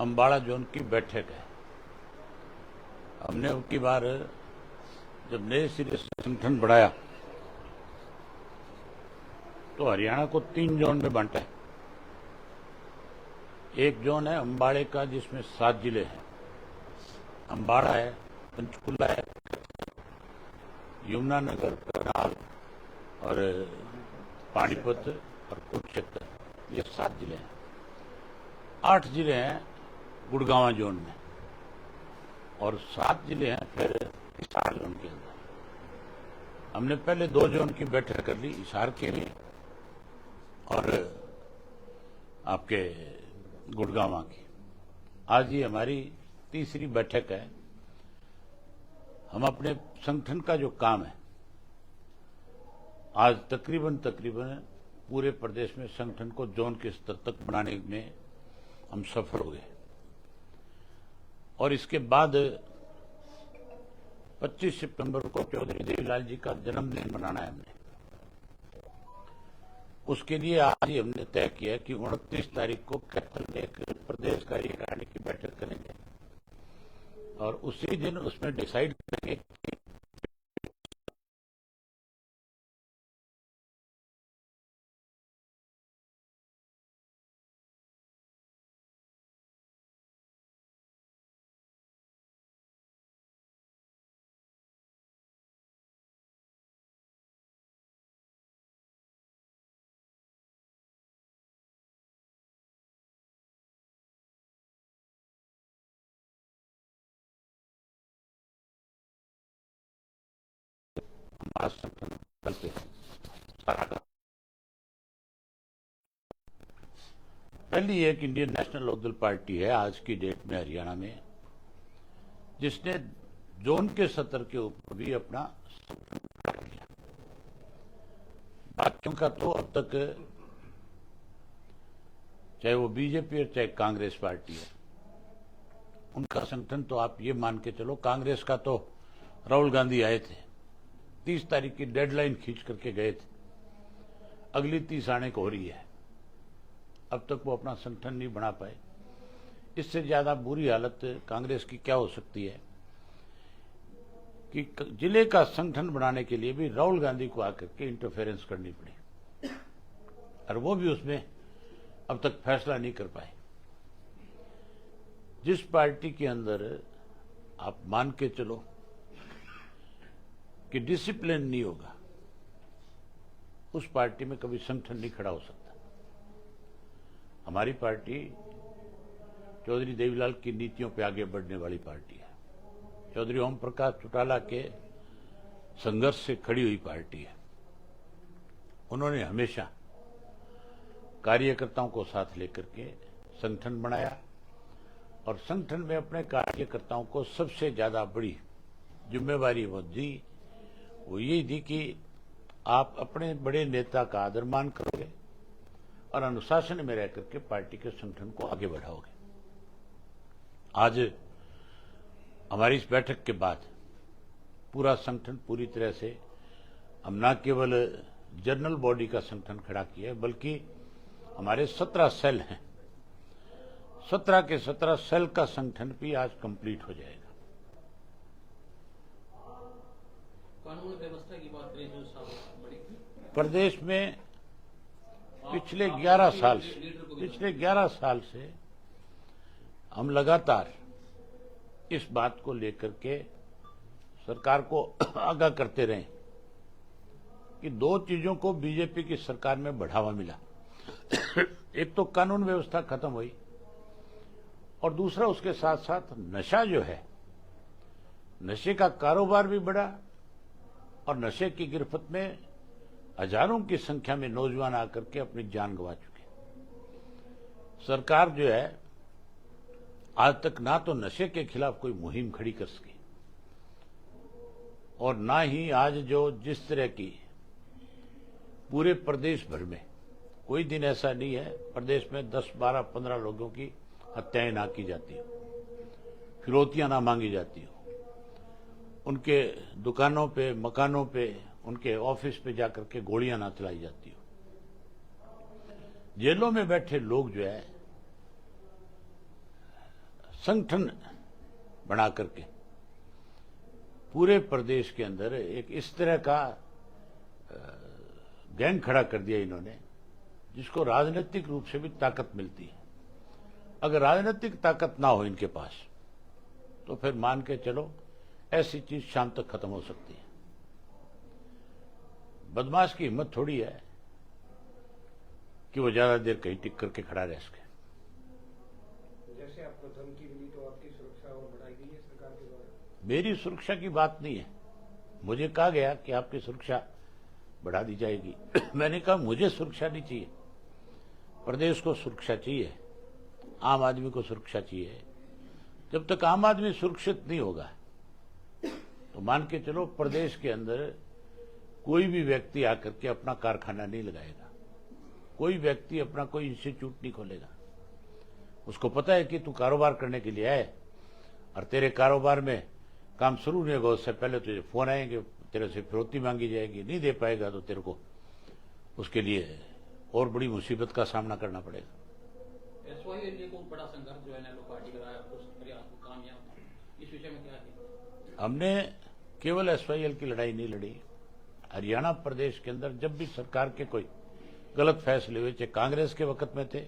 Ambala zone की बैठक है। हमने अब की बार जब नए सिरे से संगठन बढ़ाया तो हरियाणा को 3 जोन में बांटा है। एक जोन है अम्बाड़े का जिसमें 7 जिले हैं। अम्बाड़ा है, पंचकुला है, यमुनानगर, करनाल और पानीपत और कुरुक्षेत्र, ये 7 जिले हैं। 8 जिले हैं गुड़गांव जोन में और 7 जिले हैं फिर हिसार जोन के अंदर। हमने पहले 2 जोन की बैठक कर ली, हिसार के लिए और आपके गुड़गांव की। आज ये हमारी तीसरी बैठक है। हम अपने संगठन का जो काम है, आज तकरीबन पूरे प्रदेश में संगठन को जोन के स्तर तक बनाने में हम सफल हो गए और इसके बाद 25 सितंबर को चौधरी देवीलाल जी का जन्मदिन मनाना है हमने। उसके लिए आज ही हमने तय किया कि 29 तारीख को कैथल में एक प्रदेश कार्यकारिणी की बैठक करेंगे और उसी दिन उसमें डिसाइड करेंगे कि हमारा संगठन कल से सारा काम। पहली एक इंडियन नेशनल लोकदल पार्टी है आज की डेट में हरियाणा में, जिसने जोन के स्तर के ऊपर भी अपना संगठन कर लिया। बाकियों का तो अब तक, चाहे वो बीजेपी और चाहे कांग्रेस पार्टी है, उनका संगठन तो आप ये मान के चलो, कांग्रेस का तो राहुल गांधी आए थे, 30 तारीख की डेडलाइन खींच करके गए थे, अगली 30 आने को हो रही है, अब तक वो अपना संगठन नहीं बना पाए। इससे ज्यादा बुरी हालत कांग्रेस की क्या हो सकती है कि जिले का संगठन बनाने के लिए भी राहुल गांधी को आकर के इंटरफेरेंस करनी पड़ी और वो भी उसमें अब तक फैसला नहीं कर पाए। जिस पार्टी के अंदर आप मान के चलो कि डिसिप्लिन नहीं होगा, उस पार्टी में कभी संगठन नहीं खड़ा हो सकता। हमारी पार्टी चौधरी देवीलाल की नीतियों पे आगे बढ़ने वाली पार्टी है। चौधरी ओम प्रकाश चौटाला के संघर्ष से खड़ी हुई पार्टी है। उन्होंने हमेशा कार्यकर्ताओं को साथ लेकर के संगठन बनाया और संगठन में अपने कार्यकर्ताओं को सबसे ज्यादा बड़ी जिम्मेवारी वो दी, वो यही दी कि आप अपने बड़े नेता का आदर मान करोगे और अनुशासन में रह करके पार्टी के संगठन को आगे बढ़ाओगे। आज हमारी इस बैठक के बाद पूरा संगठन पूरी तरह से, हम न केवल जनरल बॉडी का संगठन खड़ा किया है बल्कि हमारे 17 सेल हैं, 17 के 17 सेल का संगठन भी आज कंप्लीट हो जाएगा। कानून व्यवस्था की बात करें जो प्रदेश में पिछले 11 साल से हम लगातार इस बात को लेकर के सरकार को आगाह करते रहे कि 2 चीजों को बीजेपी की सरकार में बढ़ावा मिला। एक तो कानून व्यवस्था खत्म हुई और दूसरा उसके साथ साथ नशा जो है, नशे का कारोबार भी बढ़ा और नशे की गिरफ्त में हजारों की संख्या में नौजवान आकर के अपनी जान गंवा चुके। सरकार जो है आज तक ना तो नशे के खिलाफ कोई मुहिम खड़ी कर सकी और ना ही आज जो जिस तरह की पूरे प्रदेश भर में कोई दिन ऐसा नहीं है प्रदेश में 10, 12, 15 लोगों की हत्याएं ना की जाती हो, फिरौतियां ना मांगी जाती हो, उनके दुकानों पे, मकानों पे, उनके ऑफिस पे जाकर के गोलियां ना चलाई जाती हो। जेलों में बैठे लोग जो है संगठन बना करके पूरे प्रदेश के अंदर एक इस तरह का गैंग खड़ा कर दिया इन्होंने, जिसको राजनीतिक रूप से भी ताकत मिलती है। अगर राजनीतिक ताकत ना हो इनके पास, तो फिर मान के चलो ऐसी चीज शाम तक खत्म हो सकती है। बदमाश की हिम्मत थोड़ी है कि वो ज्यादा देर कहीं टिक करके खड़ा रह सके। जैसे आपको धमकी मिली तो आपकी सुरक्षा और बढ़ाई गई है सरकार के द्वारा? मेरी सुरक्षा की बात नहीं है। मुझे कहा गया कि आपकी सुरक्षा बढ़ा दी जाएगी। मैंने कहा मुझे सुरक्षा नहीं चाहिए, प्रदेश को सुरक्षा चाहिए, आम आदमी को सुरक्षा चाहिए। जब तक आम आदमी सुरक्षित नहीं होगा तो मान के चलो प्रदेश के अंदर कोई भी व्यक्ति आकर के अपना कारखाना नहीं लगाएगा, कोई व्यक्ति अपना कोई इंस्टीट्यूट नहीं खोलेगा। उसको पता है कि तू कारोबार करने के लिए आए और तेरे कारोबार में काम शुरू नहीं होगा उससे पहले तुझे फोन आएंगे, तेरे से फिरौती मांगी जाएगी, नहीं दे पाएगा तो तेरे को उसके लिए और बड़ी मुसीबत का सामना करना पड़ेगा। एसवाईएल को बड़ा संघर्ष जो है नेहरू पार्टी का उस प्रयास को कामयाब, इस विषय में क्या है? हमने केवल एसवाईएल की लड़ाई नहीं लड़ी। हरियाणा प्रदेश के अंदर जब भी सरकार के कोई गलत फैसले हुए, चाहे कांग्रेस के वक्त में थे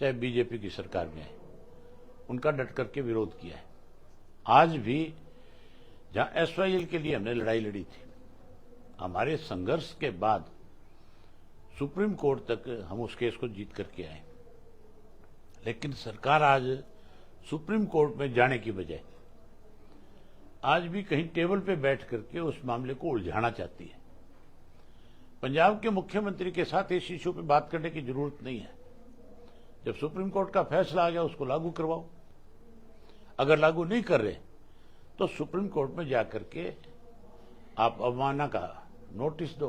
चाहे बीजेपी की सरकार में, उनका डट करके विरोध किया है। आज भी जहां एसवाईएल के लिए हमने लड़ाई लड़ी थी, हमारे संघर्ष के बाद सुप्रीम कोर्ट तक हम उस केस को जीत करके आए। लेकिन सरकार आज सुप्रीम कोर्ट में जाने की बजाय आज भी कहीं टेबल पे बैठ करके उस मामले को उलझाना चाहती है। पंजाब के मुख्यमंत्री के साथ इस इश्यू पे बात करने की जरूरत नहीं है। जब सुप्रीम कोर्ट का फैसला आ गया उसको लागू करवाओ। अगर लागू नहीं कर रहे तो सुप्रीम कोर्ट में जाकर के आप अवमानना का नोटिस दो,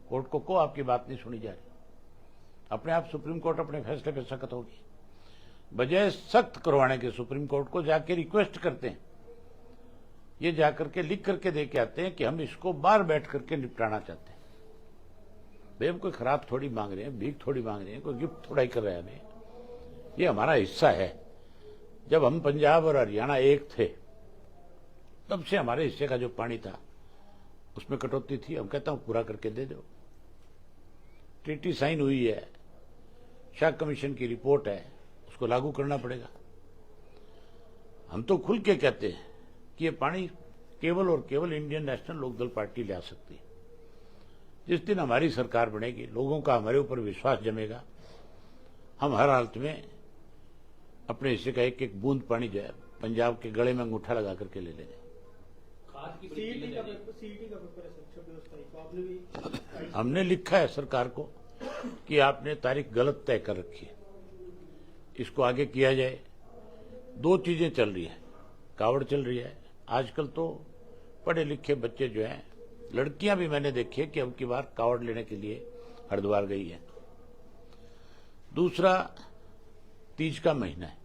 कोर्ट को आपकी बात नहीं सुनी जा रही। अपने आप सुप्रीम कोर्ट अपने फैसले पे सख्त होगी। बजाय सख्त करवाने के सुप्रीम कोर्ट को जाके रिक्वेस्ट करते हैं, ये जाकर के लिख करके दे के आते हैं कि हम इसको बाहर बैठ करके निपटाना चाहते हैं। भाई हम कोई खराब थोड़ी मांग रहे हैं, भीख थोड़ी मांग रहे हैं, कोई गिफ्ट थोड़ा ही कर रहे हैं हमें। ये हमारा हिस्सा है। जब हम पंजाब और हरियाणा एक थे तब से हमारे हिस्से का जो पानी था उसमें कटौती थी। हम कहता हूं पूरा करके दे दो। ट्रीटी साइन हुई है, शाह कमीशन की रिपोर्ट है, उसको लागू करना पड़ेगा। हम तो खुल के कहते हैं कि ये पानी केवल और केवल इंडियन नेशनल लोकदल पार्टी ले आ सकती है। जिस दिन हमारी सरकार बनेगी, लोगों का हमारे ऊपर विश्वास जमेगा, हम हर हालत में अपने हिस्से का एक एक बूंद पानी जो है पंजाब के गले में अंगूठा लगा करके ले लेंगे। हमने लिखा है सरकार को कि आपने तारीख गलत तय कर रखी है, इसको आगे किया जाए। दो चीजें चल रही है, कावड़ चल रही है। आजकल तो पढ़े लिखे बच्चे जो हैं, लड़कियां भी मैंने देखी है कि अब की बार कावड़ लेने के लिए हरिद्वार गई है। दूसरा, तीज का महीना है,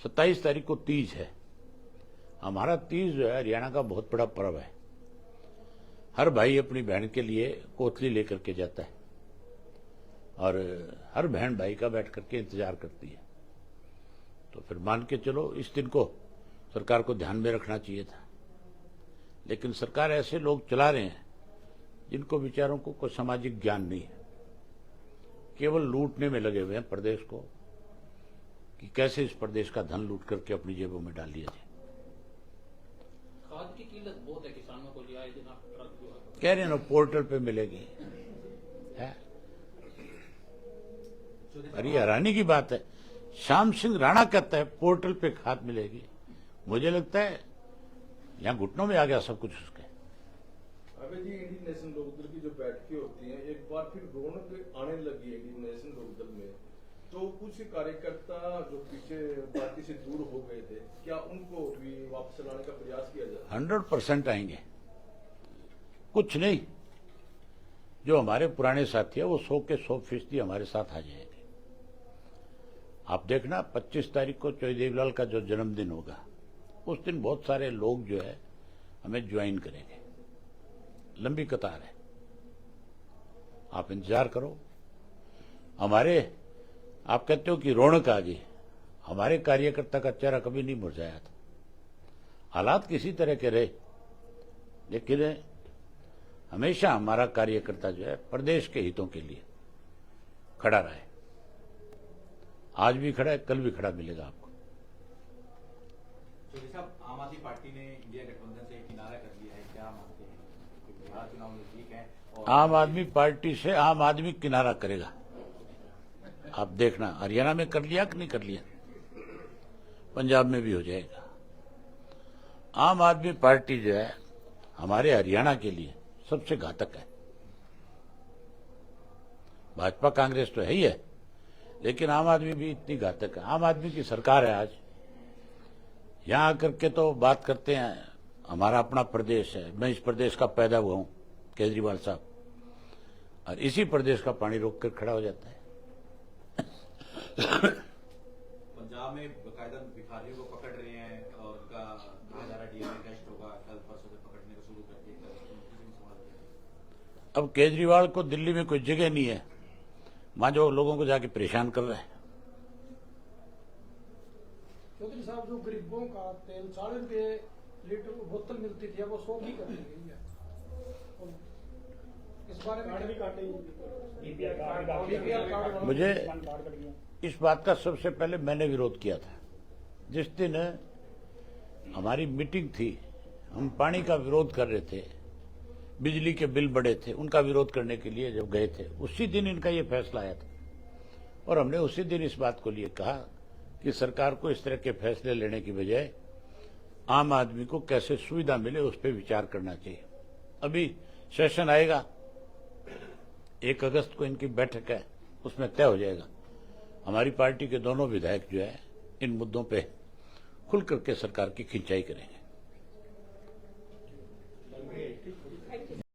27 तारीख को तीज है। हमारा तीज जो है हरियाणा का बहुत बड़ा पर्व है। हर भाई अपनी बहन के लिए कोतली लेकर के जाता है और हर बहन भाई का बैठ करके इंतजार करती है। तो फिर मान के चलो इस दिन को सरकार को ध्यान में रखना चाहिए था। लेकिन सरकार ऐसे लोग चला रहे हैं जिनको बेचारों को कोई सामाजिक ज्ञान नहीं है, केवल लूटने में लगे हुए हैं प्रदेश को, कि कैसे इस प्रदेश का धन लूट करके अपनी जेबों में डाल लिया जाए। खाद की कीमत बहुत है, किसानों को लिया ट्रक जो है कह रहे हैं ना पोर्टल पे मिलेगी है। अरे हैरानी की बात है, श्याम सिंह राणा कहता है पोर्टल पे खाद मिलेगी। मुझे लगता है यहां घुटनों में आ गया सब कुछ उसके। अबे जी, इंडियन नेशनल लोकदल की जो बैठकें होती हैं, एक बार फिर रौनक आने लगी है इंडियन नेशनल लोकदल में। तो कुछ कार्यकर्ता जो पीछे पार्टी से दूर हो गए थे, क्या उनको भी वापस लाने का प्रयास किया जाए? 100% आएंगे। कुछ नहीं, जो हमारे पुराने साथी है वो 100 के 100% हमारे साथ आ जाएंगे। आप देखना 25 तारीख को चौधरी देवीलाल का जो जन्मदिन होगा, उस दिन बहुत सारे लोग जो है हमें ज्वाइन करेंगे। लंबी कतार है, आप इंतजार करो। हमारे, आप कहते हो कि रौनक आ गई, हमारे कार्यकर्ता का चेहरा कभी नहीं मुरझाया था। हालात किसी तरह के रहे, लेकिन हमेशा हमारा कार्यकर्ता जो है प्रदेश के हितों के लिए खड़ा रहे। आज भी खड़ा है, कल भी खड़ा मिलेगा आपको। चौधरी साहब, आम आदमी पार्टी ने इंडिया गठबंधन से किनारा कर लिया है, क्या मानते हैं? क्योंकि बिहार चुनाव नजदीक है और आम आदमी पार्टी से आम आदमी किनारा करेगा। आप देखना, हरियाणा में कर लिया कि नहीं कर लिया, पंजाब में भी हो जाएगा। आम आदमी पार्टी जो है हमारे हरियाणा के लिए सबसे घातक है। भाजपा कांग्रेस तो है ही है, लेकिन आम आदमी भी इतनी घातक है। आम आदमी की सरकार है। आज यहां आकर के तो बात करते हैं हमारा अपना प्रदेश है, मैं इस प्रदेश का पैदा हुआ हूं, केजरीवाल साहब, और इसी प्रदेश का पानी रोक कर खड़ा हो जाता है। पंजाब में बकायदा भिखारियों को पकड़ रहे हैं और उनका 2000 डीएनए टेस्ट होगा, कल परसों से पकड़ने को शुरू करके सवाल किया। अब केजरीवाल को दिल्ली में कोई जगह नहीं है, वहां जो लोगों को जाके परेशान कर रहा है। चौधरी साहब, जो गरीबों का तेल 40 रुपये लीटर बोतल मिलती थी, अब वो 100 की कर दी गई है। और इस बारे में बीपीएल कार्ड मुझे इस बात का सबसे पहले मैंने विरोध किया था। जिस दिन हमारी मीटिंग थी, हम पानी का विरोध कर रहे थे, बिजली के बिल बढ़े थे, उनका विरोध करने के लिए जब गए थे, उसी दिन इनका ये फैसला आया था। और हमने उसी दिन इस बात को लिए कहा कि सरकार को इस तरह के फैसले लेने की बजाय आम आदमी को कैसे सुविधा मिले उस पर विचार करना चाहिए। अभी सेशन आएगा, 1 अगस्त को इनकी बैठक है, उसमें तय हो जाएगा। हमारी पार्टी के दोनों विधायक जो है इन मुद्दों पे खुल करके सरकार की खिंचाई करेंगे।